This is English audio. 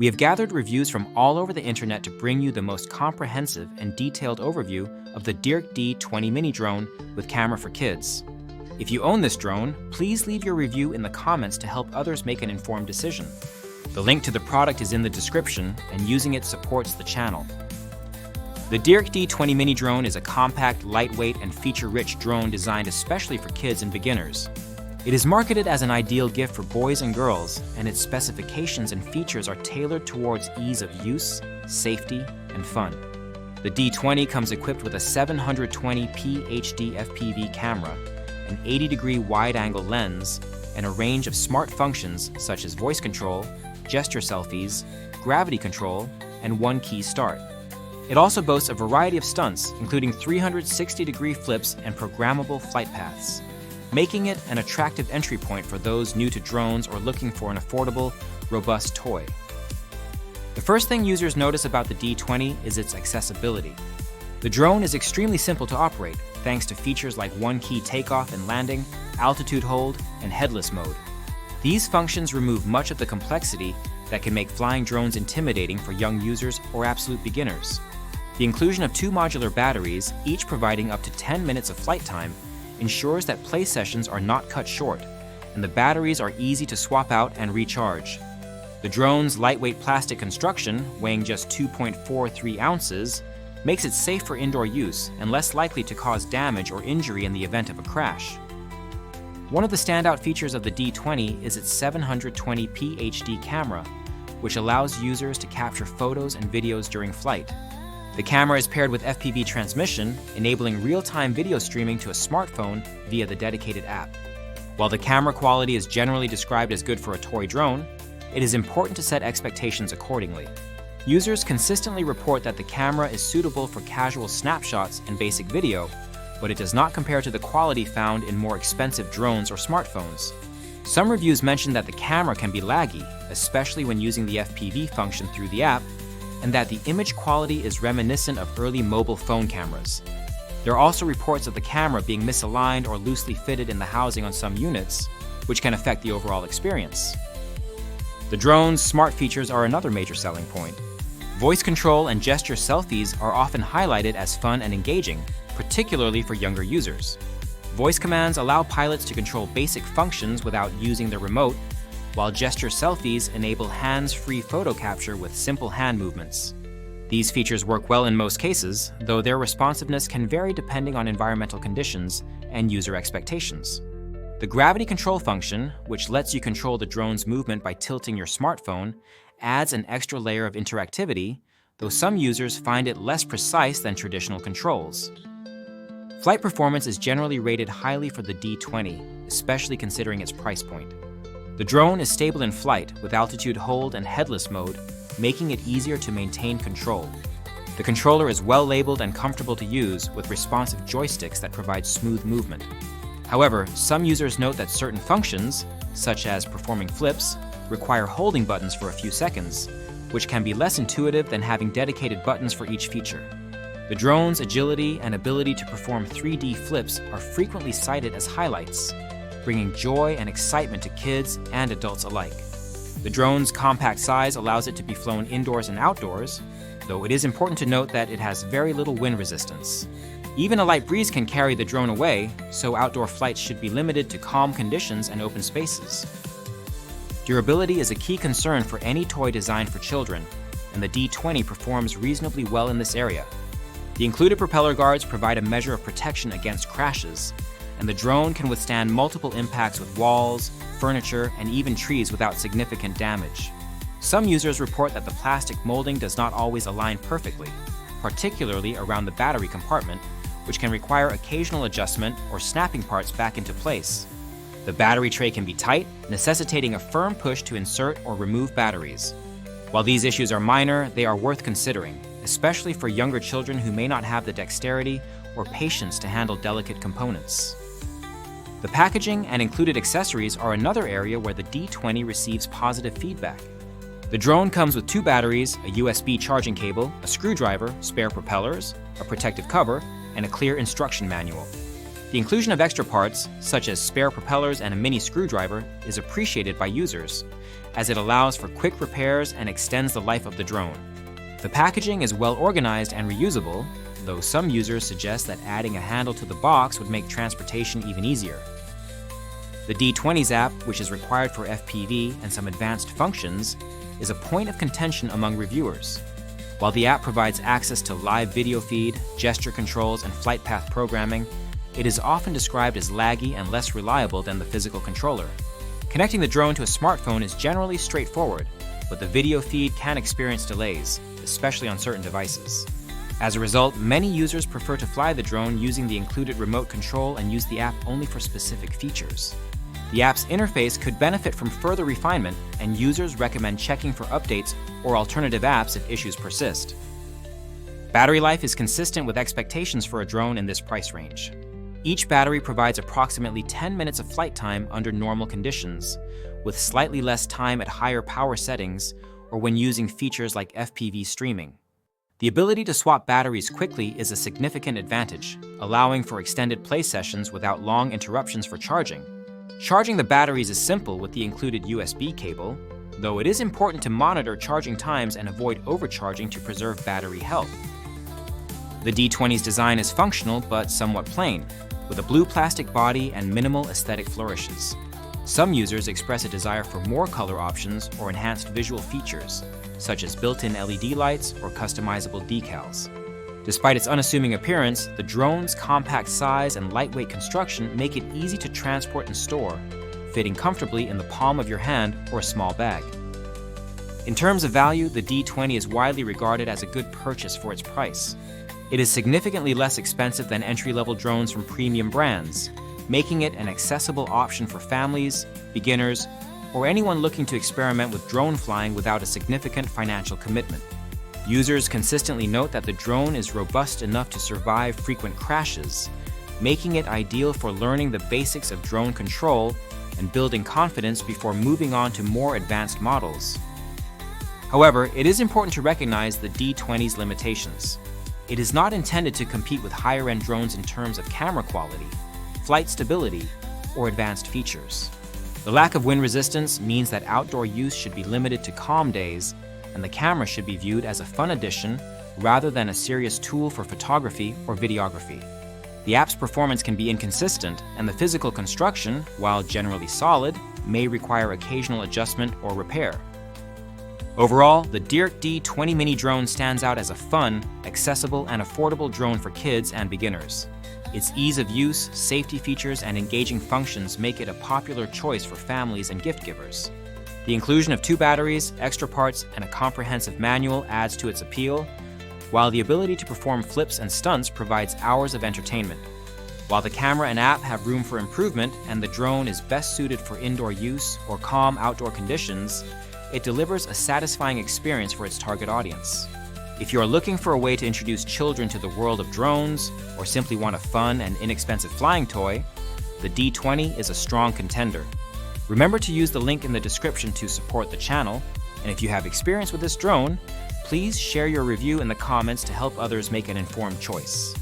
We have gathered reviews from all over the internet to bring you the most comprehensive and detailed overview of the DEERC D20 Mini Drone with camera for kids. If you own this drone, please leave your review in the comments to help others make an informed decision. The link to the product is in the description, and using it supports the channel. The DEERC D20 Mini Drone is a compact, lightweight, and feature-rich drone designed especially for kids and beginners. It is marketed as an ideal gift for boys and girls, and its specifications and features are tailored towards ease of use, safety, and fun. The D20 comes equipped with a 720p HD FPV camera, an 80-degree wide-angle lens, and a range of smart functions such as voice control, gesture selfies, gravity control, and one-key start. It also boasts a variety of stunts, including 360-degree flips and programmable flight paths, making it an attractive entry point for those new to drones or looking for an affordable, robust toy. The first thing users notice about the D20 is its accessibility. The drone is extremely simple to operate, thanks to features like one-key takeoff and landing, altitude hold, and headless mode. These functions remove much of the complexity that can make flying drones intimidating for young users or absolute beginners. The inclusion of two modular batteries, each providing up to 10 minutes of flight time, ensures that play sessions are not cut short, and the batteries are easy to swap out and recharge. The drone's lightweight plastic construction, weighing just 2.43 ounces, makes it safe for indoor use and less likely to cause damage or injury in the event of a crash. One of the standout features of the D20 is its 720p HD camera, which allows users to capture photos and videos during flight. The camera is paired with FPV transmission, enabling real-time video streaming to a smartphone via the dedicated app. While the camera quality is generally described as good for a toy drone, it is important to set expectations accordingly. Users consistently report that the camera is suitable for casual snapshots and basic video, but it does not compare to the quality found in more expensive drones or smartphones. Some reviews mention that the camera can be laggy, especially when using the FPV function through the app, and that the image quality is reminiscent of early mobile phone cameras. There are also reports of the camera being misaligned or loosely fitted in the housing on some units, which can affect the overall experience. The drone's smart features are another major selling point. Voice control and gesture selfies are often highlighted as fun and engaging, particularly for younger users. Voice commands allow pilots to control basic functions without using the remote, while gesture selfies enable hands-free photo capture with simple hand movements. These features work well in most cases, though their responsiveness can vary depending on environmental conditions and user expectations. The gravity control function, which lets you control the drone's movement by tilting your smartphone, adds an extra layer of interactivity, though some users find it less precise than traditional controls. Flight performance is generally rated highly for the D20, especially considering its price point. The drone is stable in flight with altitude hold and headless mode, making it easier to maintain control. The controller is well labeled and comfortable to use with responsive joysticks that provide smooth movement. However, some users note that certain functions, such as performing flips, require holding buttons for a few seconds, which can be less intuitive than having dedicated buttons for each feature. The drone's agility and ability to perform 3D flips are frequently cited as highlights, bringing joy and excitement to kids and adults alike. The drone's compact size allows it to be flown indoors and outdoors, though it is important to note that it has very little wind resistance. Even a light breeze can carry the drone away, so outdoor flights should be limited to calm conditions and open spaces. Durability is a key concern for any toy designed for children, and the D20 performs reasonably well in this area. The included propeller guards provide a measure of protection against crashes, and the drone can withstand multiple impacts with walls, furniture, and even trees without significant damage. Some users report that the plastic molding does not always align perfectly, particularly around the battery compartment, which can require occasional adjustment or snapping parts back into place. The battery tray can be tight, necessitating a firm push to insert or remove batteries. While these issues are minor, they are worth considering, especially for younger children who may not have the dexterity or patience to handle delicate components. The packaging and included accessories are another area where the D20 receives positive feedback. The drone comes with 2 batteries, a USB charging cable, a screwdriver, spare propellers, a protective cover, and a clear instruction manual. The inclusion of extra parts, such as spare propellers and a mini screwdriver, is appreciated by users, as it allows for quick repairs and extends the life of the drone. The packaging is well organized and reusable, though some users suggest that adding a handle to the box would make transportation even easier. The D20's app, which is required for FPV and some advanced functions, is a point of contention among reviewers. While the app provides access to live video feed, gesture controls, and flight path programming, it is often described as laggy and less reliable than the physical controller. Connecting the drone to a smartphone is generally straightforward, but the video feed can experience delays, especially on certain devices. As a result, many users prefer to fly the drone using the included remote control and use the app only for specific features. The app's interface could benefit from further refinement, and users recommend checking for updates or alternative apps if issues persist. Battery life is consistent with expectations for a drone in this price range. Each battery provides approximately 10 minutes of flight time under normal conditions, with slightly less time at higher power settings or when using features like FPV streaming. The ability to swap batteries quickly is a significant advantage, allowing for extended play sessions without long interruptions for charging. Charging the batteries is simple with the included USB cable, though it is important to monitor charging times and avoid overcharging to preserve battery health. The D20's design is functional but somewhat plain, with a blue plastic body and minimal aesthetic flourishes. Some users express a desire for more color options or enhanced visual features, such as built-in LED lights or customizable decals. Despite its unassuming appearance, the drone's compact size and lightweight construction make it easy to transport and store, fitting comfortably in the palm of your hand or a small bag. In terms of value, the D20 is widely regarded as a good purchase for its price. It is significantly less expensive than entry-level drones from premium brands, making it an accessible option for families, beginners, or anyone looking to experiment with drone flying without a significant financial commitment. Users consistently note that the drone is robust enough to survive frequent crashes, making it ideal for learning the basics of drone control and building confidence before moving on to more advanced models. However, it is important to recognize the D20's limitations. It is not intended to compete with higher-end drones in terms of camera quality, flight stability, or advanced features. The lack of wind resistance means that outdoor use should be limited to calm days, and the camera should be viewed as a fun addition rather than a serious tool for photography or videography. The app's performance can be inconsistent, and the physical construction, while generally solid, may require occasional adjustment or repair. Overall, the DEERC D20 Mini Drone stands out as a fun, accessible, and affordable drone for kids and beginners. Its ease of use, safety features, and engaging functions make it a popular choice for families and gift givers. The inclusion of 2 batteries, extra parts, and a comprehensive manual adds to its appeal, while the ability to perform flips and stunts provides hours of entertainment. While the camera and app have room for improvement and the drone is best suited for indoor use or calm outdoor conditions, it delivers a satisfying experience for its target audience. If you are looking for a way to introduce children to the world of drones, or simply want a fun and inexpensive flying toy, the D20 is a strong contender. Remember to use the link in the description to support the channel, and if you have experience with this drone, please share your review in the comments to help others make an informed choice.